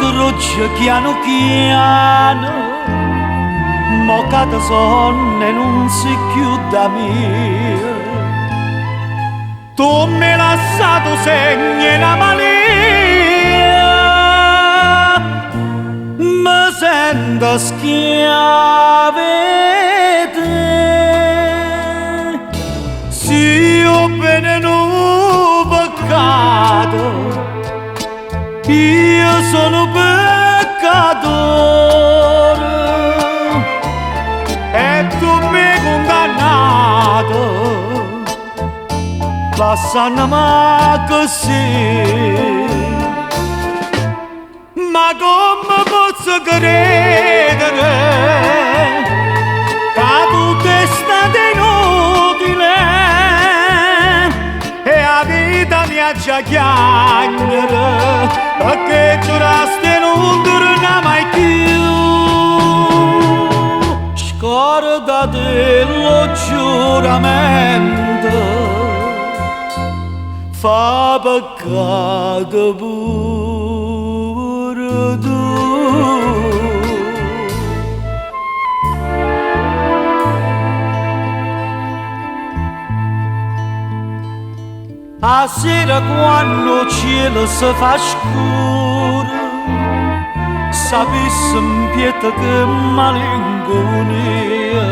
strugge piano piano, mo cada sonne non si chiuda mia. Tu mi hai lasciato segni in malia, mi sento schiave te. Se io bene non peccato, io sono peccatore e tu mi hai condannato, lasciandomi così. Ma come posso credere che tutto è stato inutile e la vita mi ha già chiacchiere, perché giuraste non torna mai più. Scordate lo giuramento, fa peccato pure tu. A sera quando il cielo si fa scuro, sapessi in pietà che malinconia.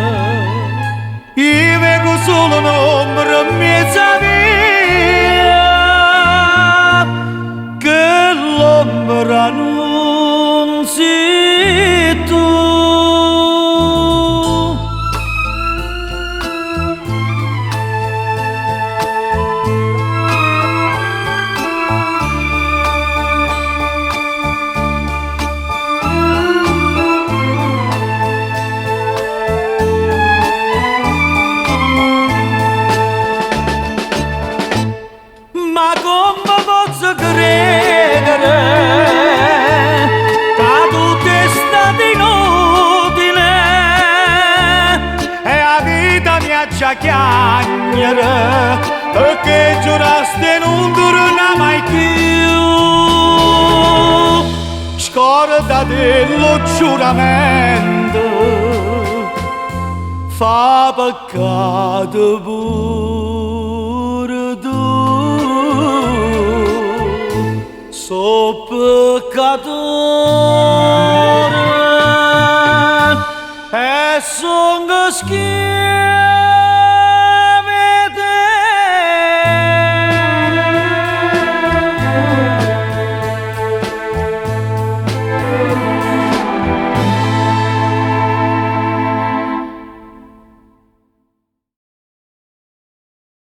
Io vedo solo un'ombra in mezzo a via, che l'ombra non sei tu. Ma come posso credere che tutto è stato inutile e la vita mi ha già chiacchiere, perché giuraste non torna mai più. Scordate lo giuramento, fa peccato pure tu. So peccatore e sono schiavo